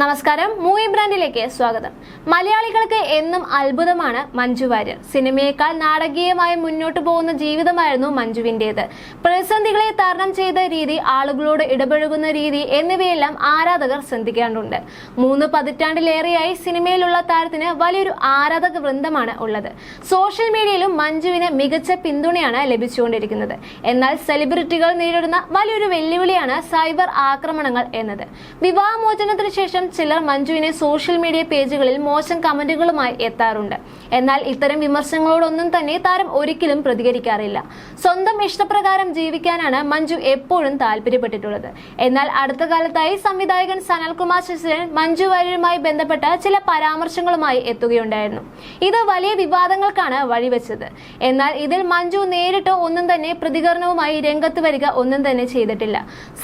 നമസ്കാരം, മൂവി ബ്രാൻഡിലേക്ക് സ്വാഗതം. മലയാളികൾക്ക് എന്നും അത്ഭുതമാണ് മഞ്ജു വാര്യർ. സിനിമയേക്കാൾ നാടകീയമായി മുന്നോട്ട് പോകുന്ന ജീവിതമായിരുന്നു മഞ്ജുവിന്റേത്. പ്രതിസന്ധികളെ തരണം ചെയ്ത രീതി, ആളുകളോട് ഇടപഴകുന്ന രീതി എന്നിവയെല്ലാം ആരാധകർ ശ്രദ്ധിക്കാറുണ്ട്. 3 പതിറ്റാണ്ടിലേറെയായി സിനിമയിലുള്ള താരത്തിന് വലിയൊരു ആരാധക വൃന്ദമാണ് ഉള്ളത്. സോഷ്യൽ മീഡിയയിലും മഞ്ജുവിന് മികച്ച പിന്തുണയാണ് ലഭിച്ചുകൊണ്ടിരിക്കുന്നത്. എന്നാൽ സെലിബ്രിറ്റികൾ നേരിടുന്ന വലിയൊരു വെല്ലുവിളിയാണ് സൈബർ ആക്രമണങ്ങൾ എന്നത്. വിവാഹമോചനത്തിന് ശേഷം ചിലർ മഞ്ജുവിനെ സോഷ്യൽ മീഡിയ പേജുകളിൽ മോശം കമന്റുകളുമായി എത്താറുണ്ട്. എന്നാൽ ഇത്തരം വിമർശനങ്ങളോടൊന്നും തന്നെ താരം ഒരിക്കലും പ്രതികരിക്കാറില്ല. സ്വന്തം ഇഷ്ടപ്രകാരം ജീവിക്കാനാണ് മഞ്ജു എപ്പോഴും താല്പര്യപ്പെട്ടിട്ടുള്ളത്. എന്നാൽ അടുത്ത കാലത്തായി സംവിധായകൻ സനൽകുമാർ ശശിധരൻ മഞ്ജു വാര്യരുമായി ബന്ധപ്പെട്ട ചില പരാമർശങ്ങളുമായി എത്തുകയുണ്ടായിരുന്നു. ഇത് വലിയ വിവാദങ്ങൾക്കാണ് വഴിവെച്ചത്. എന്നാൽ ഇതിൽ മഞ്ജു നേരിട്ട് ഒന്നും തന്നെ പ്രതികരണവുമായി രംഗത്ത് വരിക ഒന്നും തന്നെ ചെയ്തിട്ടില്ല.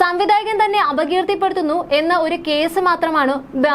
സംവിധായകൻ തന്നെ അപകീർത്തിപ്പെടുത്തുന്നു എന്ന ഒരു കേസ് മാത്രമാണ്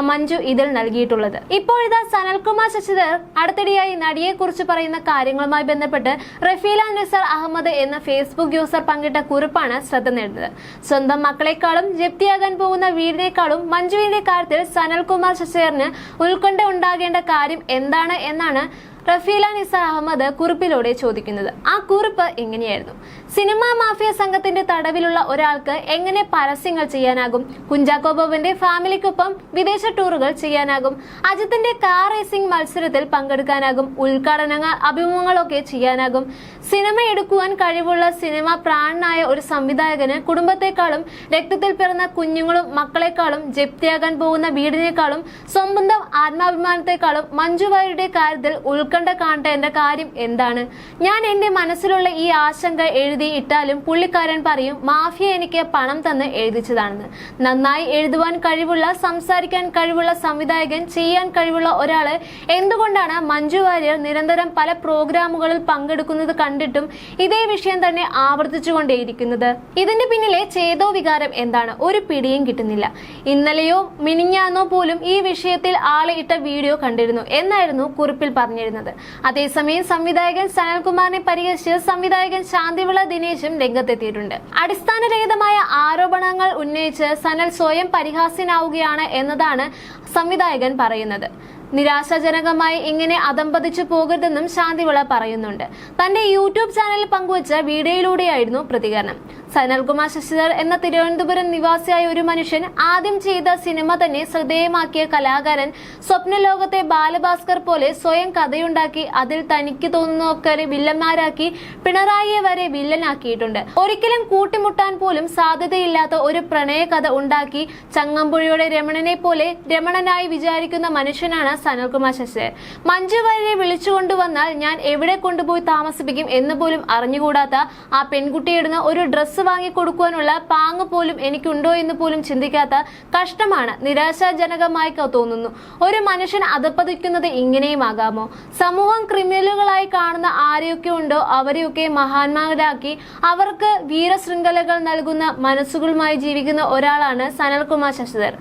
മഞ്ജു ഇതിൽ നൽകിയിട്ടുള്ളത്. ഇപ്പോഴിതാ സനൽകുമാർ ശശിധർ അടുത്തിടെയായി നടിയെ കുറിച്ച് പറയുന്ന കാര്യങ്ങളുമായി ബന്ധപ്പെട്ട് റഫീല നിസാർ അഹമ്മദ് എന്ന ഫേസ്ബുക്ക് യൂസർ പങ്കിട്ട കുറിപ്പാണ് ശ്രദ്ധ നേടുന്നത്. സ്വന്തം മക്കളെക്കാളും ജപ്തിയാകാൻ പോകുന്ന വീടിനേക്കാളും മഞ്ജുവിന്റെ കാര്യത്തിൽ സനൽകുമാർ ശശിധരന് ഉത്കണ്ഠ ഉണ്ടാകേണ്ട കാര്യം എന്താണ് എന്നാണ് റഫീല നിസാർ അഹമ്മദ് കുറിപ്പിലൂടെ ചോദിക്കുന്നത്. ആ കുറിപ്പ് ഇങ്ങനെയായിരുന്നു: സിനിമാ മാഫിയ സംഘത്തിന്റെ തടവിലുള്ള ഒരാൾക്ക് എങ്ങനെ പരസ്യങ്ങൾ ചെയ്യാനാകും? കുഞ്ചാക്കോ ബോബന്റെ ഫാമിലിക്കൊപ്പം വിദേശ ടൂറുകൾ ചെയ്യാനാകും. അജിത്തിന്റെ കാർ റേസിംഗ് മത്സരത്തിൽ പങ്കെടുക്കാനാകും. ഉദ്ഘാടനങ്ങൾ, അഭിമുഖങ്ങളൊക്കെ ചെയ്യാനാകും. സിനിമ എടുക്കുവാൻ കഴിവുള്ള സിനിമ പ്രാണനായ ഒരു സംവിധായകന് കുടുംബത്തെക്കാളും രക്തത്തിൽ പിറന്ന കുഞ്ഞുങ്ങളും മക്കളെക്കാളും ജപ്തിയാകാൻ പോകുന്ന വീടിനേക്കാളും സ്വന്തം ആത്മാഭിമാനത്തെക്കാളും മഞ്ജു വാര്യരുടെ കാര്യത്തിൽ ഉത്കണ്ഠ കാണേണ്ട കാര്യം എന്താണ്? ഞാൻ എന്റെ മനസ്സിലുള്ള ഈ ആശങ്ക എഴുതി ഇട്ടാലും പുള്ളിക്കാരൻ പറയും മാഫിയ എനിക്ക് പണം തന്ന് എഴുതിച്ചതാണെന്ന്. നന്നായി എഴുതുവാൻ കഴിവുള്ള, സംസാരിക്കാൻ കഴിവുള്ള സംവിധായകൻ, ചെയ്യാൻ കഴിവുള്ള ഒരാള് എന്തുകൊണ്ടാണ് മഞ്ജു വാര്യർ നിരന്തരം പല പ്രോഗ്രാമുകളിൽ പങ്കെടുക്കുന്നത് കണ്ടിട്ടും ഇതേ വിഷയം തന്നെ ആവർത്തിച്ചുകൊണ്ടേയിരിക്കുന്നത്? ഇതിന്റെ പിന്നിലെ ചേതോ വികാരം എന്താണ്? ഒരു പിടിയും കിട്ടുന്നില്ല. ഇന്നലെയോ മിനിഞ്ഞാന്നോ പോലും ഈ വിഷയത്തിൽ ആളെ ഇട്ട വീഡിയോ കണ്ടിരുന്നു എന്നായിരുന്നു കുറിപ്പിൽ പറഞ്ഞിരുന്നത്. അതേസമയം സംവിധായകൻ സനൽകുമാറിനെ പരിഹരിച്ച് സംവിധായകൻ ശാന്തിവിള ദിനേശും രംഗത്തെത്തിയിട്ടുണ്ട്. അടിസ്ഥാനരഹിതമായ ആരോപണങ്ങൾ ഉന്നയിച്ച് സനൽ സ്വയം പരിഹാസ്യനാവുകയാണ് എന്നതാണ് സംവിധായകൻ പറയുന്നത്. നിരാശാജനകമായി ഇങ്ങനെ അധംപതിച്ചു പോകരുതെന്നും ശാന്തിവിള പറയുന്നുണ്ട്. തന്റെ യൂട്യൂബ് ചാനലിൽ പങ്കുവച്ച വീഡിയോയിലൂടെയായിരുന്നു പ്രതികരണം. സനൽകുമാർ ശശിധർ എന്ന തിരുവനന്തപുരം നിവാസിയായ ഒരു മനുഷ്യൻ ആദ്യം ചെയ്ത സിനിമ തന്നെ ശ്രദ്ധേയമാക്കിയ കലാകാരൻ സ്വപ്നലോകത്തെ ബാലഭാസ്കർ പോലെ സ്വയം കഥയുണ്ടാക്കി അതിൽ തനിക്ക് തോന്നുന്നൊക്കെ വില്ലന്മാരാക്കി പിണറായിയെ വരെ വില്ലനാക്കിയിട്ടുണ്ട്. ഒരിക്കലും കൂട്ടിമുട്ടാൻ പോലും സാധ്യതയില്ലാത്ത ഒരു പ്രണയ കഥ ഉണ്ടാക്കി ചങ്ങമ്പുഴയുടെ രമണനെ പോലെ രമണനായി വിചാരിക്കുന്ന മനുഷ്യനാണ് സനൽകുമാർ ശശിധരൻ. മഞ്ജു വാര്യരെ വിളിച്ചുകൊണ്ടുവന്നാൽ ഞാൻ എവിടെ കൊണ്ടുപോയി താമസിപ്പിക്കും എന്ന് പോലും അറിഞ്ഞുകൂടാത്ത ആ പെൺകുട്ടിയിടുന്ന ഒരു ഡ്രസ്സ് വാങ്ങിക്കൊടുക്കുവാനുള്ള പാങ്ങ് പോലും എനിക്കുണ്ടോ എന്ന് പോലും ചിന്തിക്കാത്ത കഷ്ടമാണ്. നിരാശാജനകമായി തോന്നുന്നു. ഒരു മനുഷ്യൻ അധപ്പതിക്കുന്നത് ഇങ്ങനെയും ആകാമോ? സമൂഹം ക്രിമിനലുകളായി കാണുന്ന ആരെയൊക്കെ ഉണ്ടോ അവരെയൊക്കെ മഹാന്മാരാക്കി അവർക്ക് വീരശൃംഖലകൾ നൽകുന്ന മനസ്സുകളുമായി ജീവിക്കുന്ന ഒരാളാണ് സനൽകുമാർ ശശിധർ.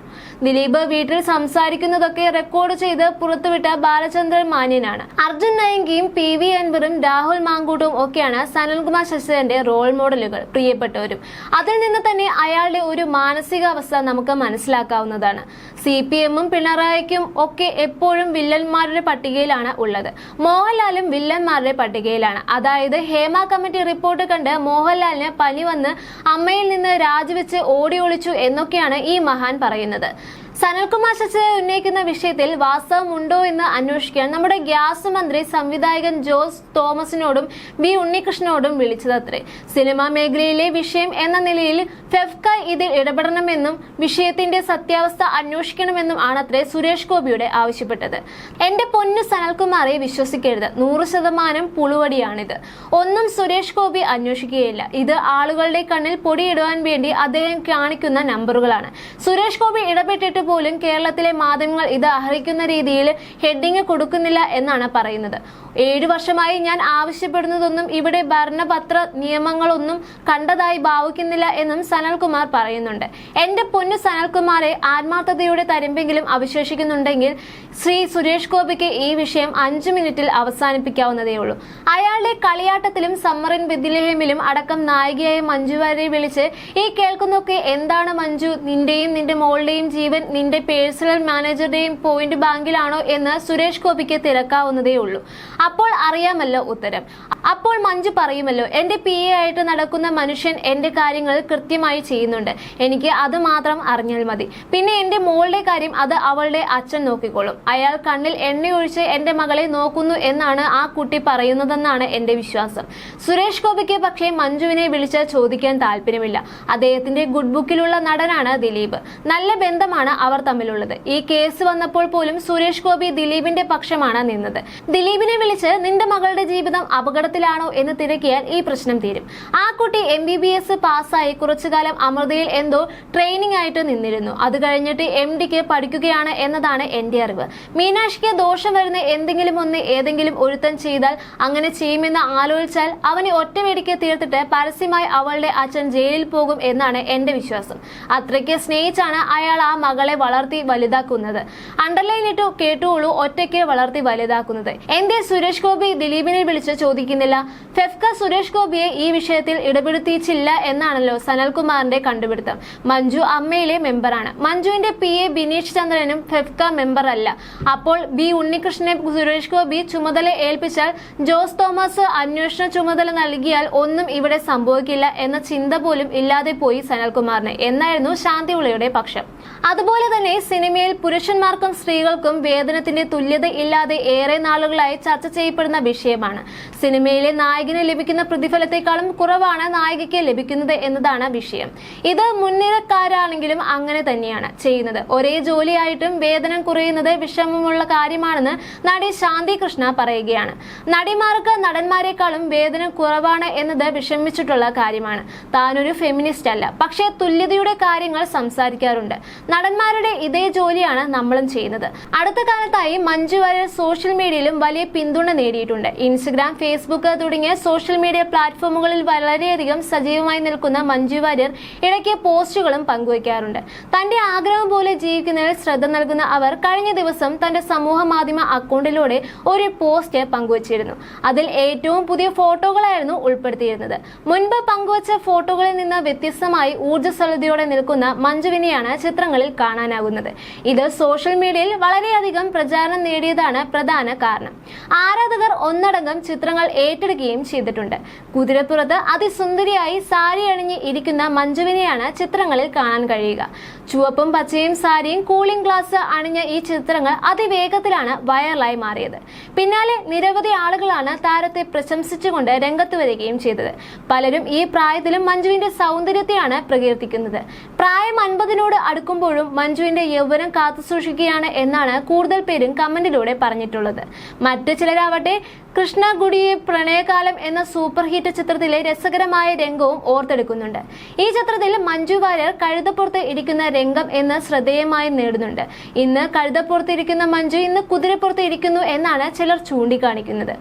ദിലീപ് വീട്ടിൽ സംസാരിക്കുന്നതൊക്കെ റെക്കോർഡ് ചെയ്ത് പുറത്തുവിട്ട ബാലചന്ദ്രൻ മാന്യനാണ്. അർജുൻ നയങ്കിയും PV അൻവറും രാഹുൽ മാങ്കൂട്ടും ഒക്കെയാണ് സനൽകുമാർ ശശിധരന്റെ റോൾ മോഡലുകൾ, പ്രിയപ്പെട്ടവരും. അതിൽ നിന്ന് തന്നെ അയാളുടെ ഒരു മാനസികാവസ്ഥ നമുക്ക് മനസ്സിലാക്കാവുന്നതാണ്. CPM-ഉം പിണറായിക്കും ഒക്കെ എപ്പോഴും വില്ലന്മാരുടെ പട്ടികയിലാണ് ഉള്ളത്. മോഹൻലാലും വില്ലന്മാരുടെ പട്ടികയിലാണ്. അതായത് ഹേമ കമ്മിറ്റി റിപ്പോർട്ട് കണ്ട് മോഹൻലാലിന് പനി വന്ന് അമ്മയിൽ നിന്ന് രാജിവെച്ച് ഓടി ഒളിച്ചു എന്നൊക്കെയാണ് ഈ മഹാൻ പറയുന്നത്. സനൽകുമാർ ശശിധരൻ ഉന്നയിക്കുന്ന വിഷയത്തിൽ വാസ്തവമുണ്ടോ എന്ന് അന്വേഷിക്കാൻ നമ്മുടെ ഗ്യാസ് മന്ത്രി സംവിധായകൻ ജോസ് തോമസിനോടും B ഉണ്ണികൃഷ്ണനോടും വിളിച്ചതത്രേ. സിനിമാ മേഖലയിലെ വിഷയം എന്ന നിലയിൽ ഫെഫ്ക ഇതിൽ ഇടപെടണമെന്നും വിഷയത്തിന്റെ സത്യാവസ്ഥ അന്വേഷിക്കണമെന്നും ആണത്രേ സുരേഷ് ഗോപിയുടെ ആവശ്യപ്പെട്ടത്. എന്റെ പൊന്നു സനൽകുമാറെ വിശ്വസിക്കരുത്, 100% പുളുവടിയാണിത്. ഒന്നും സുരേഷ് ഗോപി അന്വേഷിക്കുകയില്ല. ഇത് ആളുകളുടെ കണ്ണിൽ പൊടിയിടുവാൻ വേണ്ടി അദ്ദേഹം കാണിക്കുന്ന നമ്പറുകളാണ്. സുരേഷ് ഗോപി ഇടപെട്ടിട്ട് പോലും കേരളത്തിലെ മാധ്യമങ്ങൾ ഇത് അർഹിക്കുന്ന രീതിയിൽ ഹെഡിങ് കൊടുക്കുന്നില്ല എന്നാണ് പറയുന്നത്. 7 വർഷമായി ഞാൻ ആവശ്യപ്പെടുന്നതൊന്നും ഇവിടെ ഭരണപത്ര നിയമങ്ങളൊന്നും കണ്ടതായി ഭാവിക്കുന്നില്ല എന്നും സനൽകുമാർ പറയുന്നുണ്ട്. എന്റെ പൊന്നു സനൽകുമാറെ, ആത്മാർത്ഥതയുടെ തരിമ്പെങ്കിലും അവശേഷിക്കുന്നുണ്ടെങ്കിൽ ശ്രീ സുരേഷ് ഗോപിക്ക് ഈ വിഷയം 5 മിനിറ്റിൽ അവസാനിപ്പിക്കാവുന്നതേ ഉള്ളൂ. അയാളുടെ കളിയാട്ടത്തിലും സമ്മറിൻ ബെത്ലഹേമിലും അടക്കം നായികയായ മഞ്ജു വാര്യരെ വിളിച്ച് ഈ കേൾക്കുന്നൊക്കെ എന്താണ് മഞ്ജു, നിന്റെയും നിന്റെ മോളുടെയും ജീവൻ നിന്റെ പേഴ്സണൽ മാനേജറുടെയും പോയിന്റ് ബാങ്കിലാണോ എന്ന് സുരേഷ് ഗോപിക്ക് തിരക്കാവുന്നതേ ഉള്ളൂ. അപ്പോൾ അറിയാമല്ലോ ഉത്തരം. അപ്പോൾ മഞ്ജു പറയുമല്ലോ, എന്റെ PA ആയിട്ട് നടക്കുന്ന മനുഷ്യൻ എന്റെ കാര്യങ്ങൾ കൃത്യമായി ചെയ്യുന്നുണ്ട്, എനിക്ക് അത് മാത്രം അറിഞ്ഞാൽ മതി. പിന്നെ എന്റെ മോളുടെ കാര്യം അത് അവളുടെ അച്ഛൻ നോക്കിക്കോളും. അയാൾ കണ്ണിൽ എണ്ണയൊഴിച്ച് എന്റെ മകളെ നോക്കുന്നു എന്നാണ് ആ കുട്ടി പറയുന്നതെന്നാണ് എന്റെ വിശ്വാസം. സുരേഷ് ഗോപിക്ക് പക്ഷേ മഞ്ജുവിനെ വിളിച്ച് ചോദിക്കാൻ താല്പര്യമില്ല. അദ്ദേഹത്തിന്റെ ഗുഡ് ബുക്കിലുള്ള നടനാണ് ദിലീപ്. നല്ല ബന്ധമാണ് അവർ തമ്മിലുള്ളത്. ഈ കേസ് വന്നപ്പോൾ പോലും സുരേഷ് ഗോപി ദിലീപിന്റെ പക്ഷമാണ് നിന്നത്. ദിലീപിനെ വിളിച്ച് നിന്റെ മകളുടെ ജീവിതം അപകടത്തിലാണോ എന്ന് തിരക്കിയാൽ ഈ പ്രശ്നം തീരും. ആ കുട്ടി MBBS പാസ്സായി കുറച്ചുകാലം അമൃതയിൽ എന്തോ ട്രെയിനിങ് ആയിട്ട് നിന്നിരുന്നു. അത് കഴിഞ്ഞിട്ട് MDക്ക് പഠിക്കുകയാണ് എന്നതാണ് എന്റെ അറിവ്. മീനാക്ഷിക്ക് ദോഷം വരുന്ന എന്തെങ്കിലും ഒന്ന് ഏതെങ്കിലും ഒരുത്തൻ ചെയ്താൽ അങ്ങനെ ചെയ്യുമെന്ന് ആലോചിച്ചാൽ അവനെ ഒറ്റവെടിക്ക് തീർത്തിട്ട് പരസ്യമായി അവളുടെ അച്ഛൻ ജയിലിൽ പോകും എന്നാണ് എന്റെ വിശ്വാസം. അത്രയ്ക്ക് സ്നേഹിച്ചാണ് അയാൾ ആ മകളെ വളർത്തി വലുതാക്കുന്നത്. അണ്ടർലൈൻ ഇട്ടു കേട്ടുള്ളൂ, ഒറ്റയ്ക്ക് വളർത്തി വലുതാക്കുന്നത്. എന്തേ സുരേഷ് ഗോപി ദിലീപിനെ വിളിച്ച് ചോദിക്കുന്നില്ല? ഫെഫ്ക സുരേഷ് ഗോപിയെ ഈ വിഷയത്തിൽ ഇടപെടുത്തിയിച്ചില്ല എന്നാണല്ലോ സനൽകുമാറിന്റെ കണ്ടുപിടുത്തം. മഞ്ജു അമ്മയിലെ മെമ്പറാണ്. മഞ്ജുവിന്റെ PA ബിനീഷ് ചന്ദ്രനും ഫെഫ്ക മെമ്പർ അല്ല. അപ്പോൾ B ഉണ്ണികൃഷ്ണനെ സുരേഷ് ഗോപി ചുമതല ഏൽപ്പിച്ചാൽ, ജോസ് തോമസ് അന്വേഷണ ചുമതല നൽകിയാൽ ഒന്നും ഇവിടെ സംഭവിക്കില്ല എന്ന ചിന്ത പോലും ഇല്ലാതെ പോയി സനൽകുമാറിന് എന്നായിരുന്നു ശാന്തിവിളയുടെ പക്ഷം. അതുപോലെ തന്നെ സിനിമയിൽ പുരുഷന്മാർക്കും സ്ത്രീകൾക്കും വേതനത്തിന്റെ തുല്യത ഇല്ലാതെ ഏറെ നാളുകളായി ചർച്ച ചെയ്യപ്പെടുന്ന വിഷയമാണ്. സിനിമയിലെ നായകന് ലഭിക്കുന്ന പ്രതിഫലത്തെക്കാളും കുറവാണ് നായികയ്ക്ക് ലഭിക്കുന്നത് എന്നതാണ് വിഷയം. ഇത് മുൻനിരക്കാരാണെങ്കിലും അങ്ങനെ തന്നെയാണ് ചെയ്യുന്നത്. ഒരേ ജോലിയായിട്ടും വേതനം കുറയുന്നത് വിഷമമുള്ള കാര്യമാണെന്ന് നടി ശാന്തി കൃഷ്ണ പറയുകയാണ്. നടിമാർക്ക് നടന്മാരെക്കാളും വേതനം കുറവാണ് എന്നത് വിഷമിച്ചിട്ടുള്ള കാര്യമാണ്. താനൊരു ഫെമിനിസ്റ്റ് അല്ല, പക്ഷേ തുല്യതയുടെ കാര്യങ്ങൾ സംസാരിക്കാറുണ്ട്. നടന്മാരുടെ ഇതേ ജോലിയാണ് നമ്മളും ചെയ്യുന്നത്. അടുത്ത കാലത്തായി മഞ്ജു വാര്യർ സോഷ്യൽ മീഡിയയിലും വലിയ പിന്തുണ നേടിയിട്ടുണ്ട്. ഇൻസ്റ്റഗ്രാം, ഫേസ്ബുക്ക് തുടങ്ങിയ സോഷ്യൽ മീഡിയ പ്ലാറ്റ്ഫോമുകളിൽ വളരെയധികം സജീവമായി നിൽക്കുന്ന മഞ്ജു വാര്യർ ഇടയ്ക്ക് പോസ്റ്റുകളും പങ്കുവയ്ക്കാറുണ്ട്. തന്റെ ആഗ്രഹം പോലെ ജീവിക്കുന്നതിൽ ശ്രദ്ധ നൽകുന്ന അവർ കഴിഞ്ഞ ദിവസം തന്റെ സമൂഹ മാധ്യമ അക്കൗണ്ടിലൂടെ ഒരു പോസ്റ്റ് പങ്കുവച്ചിരുന്നു. അതിൽ ഏറ്റവും പുതിയ ഫോട്ടോകളായിരുന്നു ഉൾപ്പെടുത്തിയിരുന്നത്. മുൻപ് പങ്കുവച്ച ഫോട്ടോകളിൽ നിന്ന് വ്യത്യസ്തമായി ഊർജ്ജസ്വലതയോടെ നിൽക്കുന്ന മഞ്ജുവിനെയാണ് ചിത്രങ്ങളിൽ കാണാനാകുന്നത്. ഇത് സോഷ്യൽ മീഡിയയിൽ വളരെയധികം പ്രചാരണം നേടിയതാണ് പ്രധാന കാരണം. ആരാധകർ ഒന്നടങ്കം ചിത്രങ്ങൾ ഏറ്റെടുക്കുകയും ചെയ്തിട്ടുണ്ട്. കുതിരപ്പുറത്ത് അതിസുന്ദരിയായി സാരി അണിഞ്ഞ് ഇരിക്കുന്ന മഞ്ജുവിനെയാണ് ചിത്രങ്ങളിൽ കാണാൻ കഴിയുക. ചുവപ്പും പച്ചയും സാരിയും കൂളിംഗ് ഗ്ലാസ് അണിഞ്ഞ ഈ ചിത്രങ്ങൾ അതിവേഗത്തിലാണ് വൈറലായി മാറിയത്. പിന്നാലെ നിരവധി ആളുകളാണ് താരത്തെ പ്രശംസിച്ചുകൊണ്ട് രംഗത്ത് വരികയും ചെയ്തത്. പലരും ഈ പ്രായത്തിലും മഞ്ജുവിന്റെ സൗന്ദര്യത്തെയാണ് പ്രകീർത്തിക്കുന്നത്. പ്രായം 50നോട് അടുക്കുമ്പോഴും മഞ്ജുവിന്റെ യൗവനം കാത്തുസൂക്ഷിക്കുകയാണ് എന്നാണ് കൂടുതൽ പേരും കമന്റിലൂടെ പറഞ്ഞിട്ടുള്ളത്. മറ്റു ചിലരാവട്ടെ കൃഷ്ണഗുഡിയെ പ്രണയകാലം എന്ന സൂപ്പർ ഹിറ്റ് ചിത്രത്തിലെ രസകരമായ രംഗവും ഓർത്തെടുക്കുന്നുണ്ട്. ഈ ചിത്രത്തിൽ മഞ്ജു വാര്യർ കഴുതപ്പുറത്ത് ഇരിക്കുന്ന രംഗം എന്ന് ശ്രദ്ധേയമായി നേടുന്നുണ്ട്. ഇന്ന് കഴുതപ്പുറത്ത് ഇരിക്കുന്ന മഞ്ജു ഇന്ന് കുതിരപ്പുറത്ത് ഇരിക്കുന്നു എന്നാണ് ചിലർ ചൂണ്ടിക്കാണിക്കുന്നത്.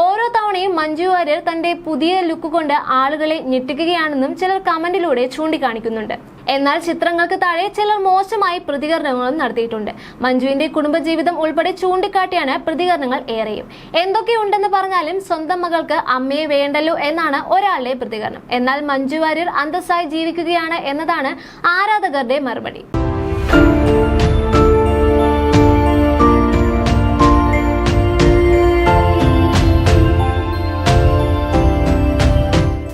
ഓരോ തവണയും മഞ്ജു വാര്യർ തന്റെ പുതിയ ലുക്ക് കൊണ്ട് ആളുകളെ ഞെട്ടിക്കുകയാണെന്നും ചിലർ കമന്റിലൂടെ ചൂണ്ടിക്കാണിക്കുന്നുണ്ട്. എന്നാൽ ചിത്രങ്ങൾക്ക് താഴെ ചിലർ മോശമായി പ്രതികരണങ്ങളും നടത്തിയിട്ടുണ്ട്. മഞ്ജുവിന്റെ കുടുംബജീവിതം ഉൾപ്പെടെ ചൂണ്ടിക്കാട്ടിയാണ് പ്രതികരണങ്ങൾ ഏറെയും. എന്തൊക്കെയുണ്ടെന്ന് പറഞ്ഞാലും സ്വന്തം മകൾക്ക് അമ്മയെ വേണ്ടല്ലോ എന്നാണ് ഒരാളുടെ പ്രതികരണം. എന്നാൽ മഞ്ജു വാര്യർ അന്തസ്സായി ജീവിക്കുകയാണ് എന്നതാണ് ആരാധകരുടെ മറുപടി.